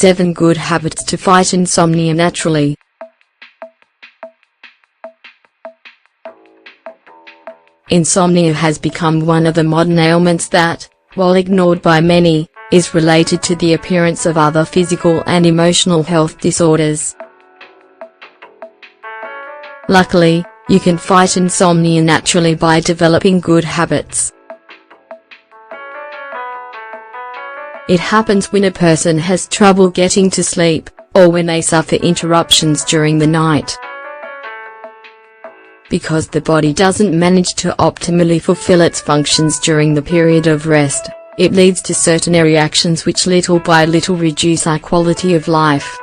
7 Good Habits to Fight Insomnia Naturally. Insomnia has become one of the modern ailments that, while ignored by many, is related to the appearance of other physical and emotional health disorders. Luckily, you can fight insomnia naturally by developing good habits. It happens when a person has trouble getting to sleep, or when they suffer interruptions during the night. Because the body doesn't manage to optimally fulfill its functions during the period of rest, it leads to certain reactions which little by little reduce our quality of life.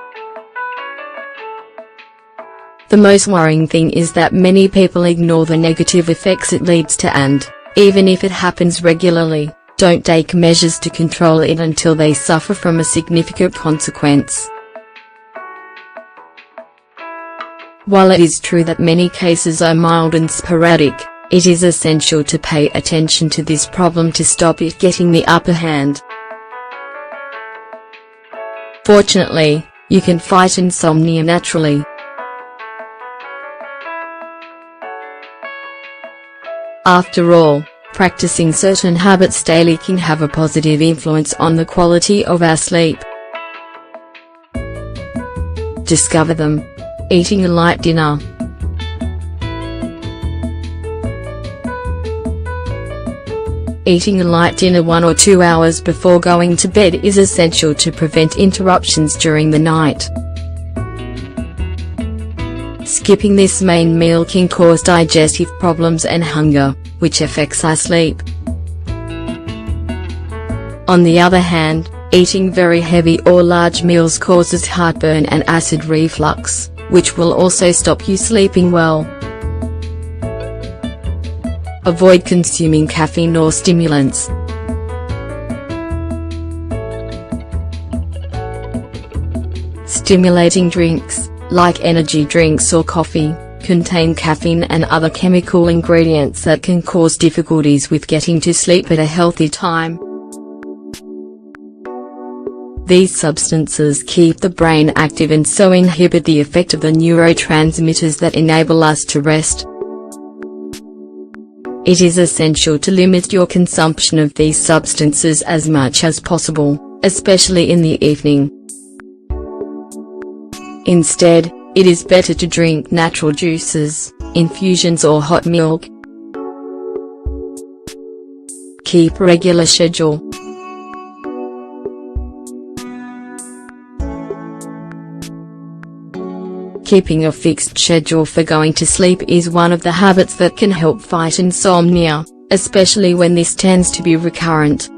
The most worrying thing is that many people ignore the negative effects it leads to and, even if it happens regularly, don't take measures to control it until they suffer from a significant consequence. While it is true that many cases are mild and sporadic, it is essential to pay attention to this problem to stop it getting the upper hand. Fortunately, you can fight insomnia naturally. After all, practicing certain habits daily can have a positive influence on the quality of our sleep. Discover them. Eating a light dinner. Eating a light dinner 1 or 2 hours before going to bed is essential to prevent interruptions during the night. Skipping this main meal can cause digestive problems and hunger, which affects our sleep. On the other hand, eating very heavy or large meals causes heartburn and acid reflux, which will also stop you sleeping well. Avoid consuming caffeine or stimulants. Stimulating drinks, like energy drinks or coffee, contain caffeine and other chemical ingredients that can cause difficulties with getting to sleep at a healthy time. These substances keep the brain active and so inhibit the effect of the neurotransmitters that enable us to rest. It is essential to limit your consumption of these substances as much as possible, especially in the evening. Instead, it is better to drink natural juices, infusions or hot milk. Keep a regular schedule. Keeping a fixed schedule for going to sleep is one of the habits that can help fight insomnia, especially when this tends to be recurrent.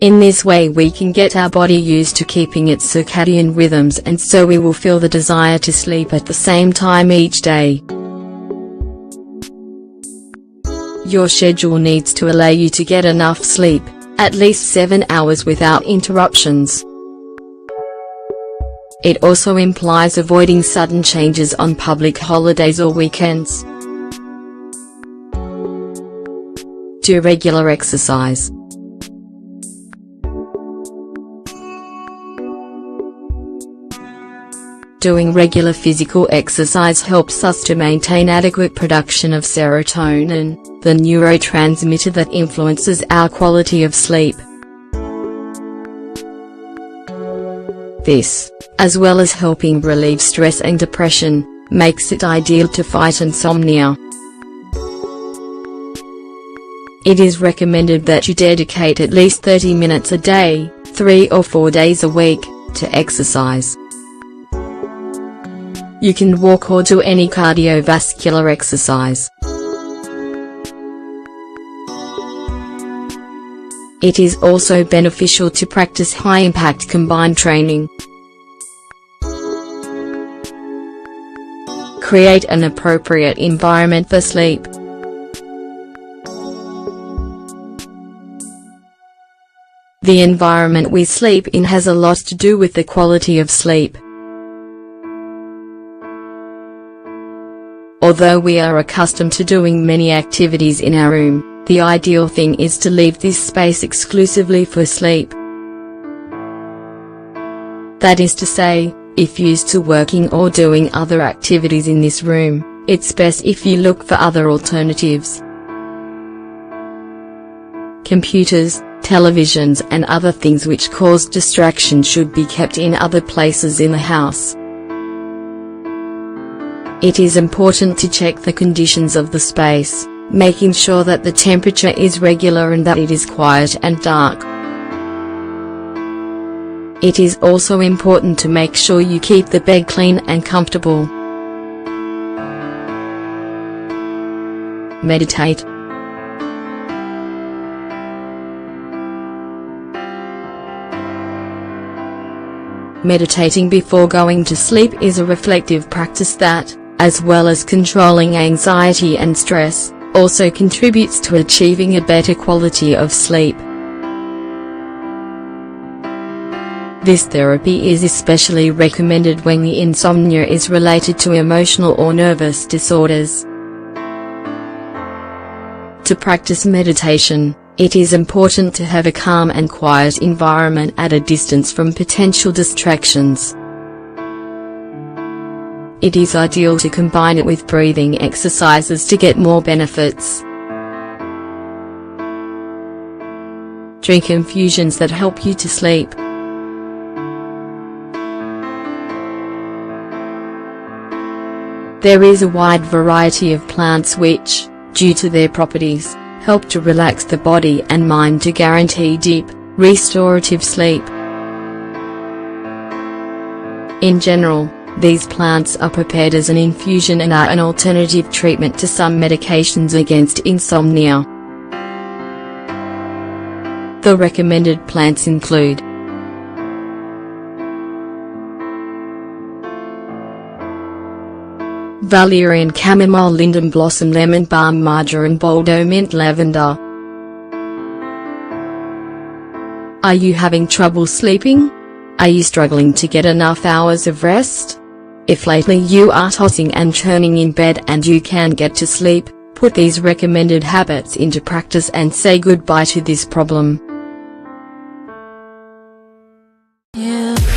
In this way we can get our body used to keeping its circadian rhythms, and so we will feel the desire to sleep at the same time each day. Your schedule needs to allow you to get enough sleep, at least 7 hours without interruptions. It also implies avoiding sudden changes on public holidays or weekends. Do regular exercise. Doing regular physical exercise helps us to maintain adequate production of serotonin, the neurotransmitter that influences our quality of sleep. This, as well as helping relieve stress and depression, makes it ideal to fight insomnia. It is recommended that you dedicate at least 30 minutes a day, 3 or 4 days a week, to exercise. You can walk or do any cardiovascular exercise. It is also beneficial to practice high-impact combined training. Create an appropriate environment for sleep. The environment we sleep in has a lot to do with the quality of sleep. Although we are accustomed to doing many activities in our room, the ideal thing is to leave this space exclusively for sleep. That is to say, if used to working or doing other activities in this room, it's best if you look for other alternatives. Computers, televisions and other things which cause distraction should be kept in other places in the house. It is important to check the conditions of the space, making sure that the temperature is regular and that it is quiet and dark. It is also important to make sure you keep the bed clean and comfortable. Meditate. Meditating before going to sleep is a reflective practice that, as well as controlling anxiety and stress, also contributes to achieving a better quality of sleep. This therapy is especially recommended when the insomnia is related to emotional or nervous disorders. To practice meditation, it is important to have a calm and quiet environment at a distance from potential distractions. It is ideal to combine it with breathing exercises to get more benefits. Drink infusions that help you to sleep. There is a wide variety of plants which, due to their properties, help to relax the body and mind to guarantee deep, restorative sleep. In general, these plants are prepared as an infusion and are an alternative treatment to some medications against insomnia. The recommended plants include valerian, chamomile, linden blossom, lemon balm, marjoram, Bordeaux mint, lavender. Are you having trouble sleeping? Are you struggling to get enough hours of rest? If lately you are tossing and turning in bed and you can't get to sleep, put these recommended habits into practice and say goodbye to this problem. Yeah.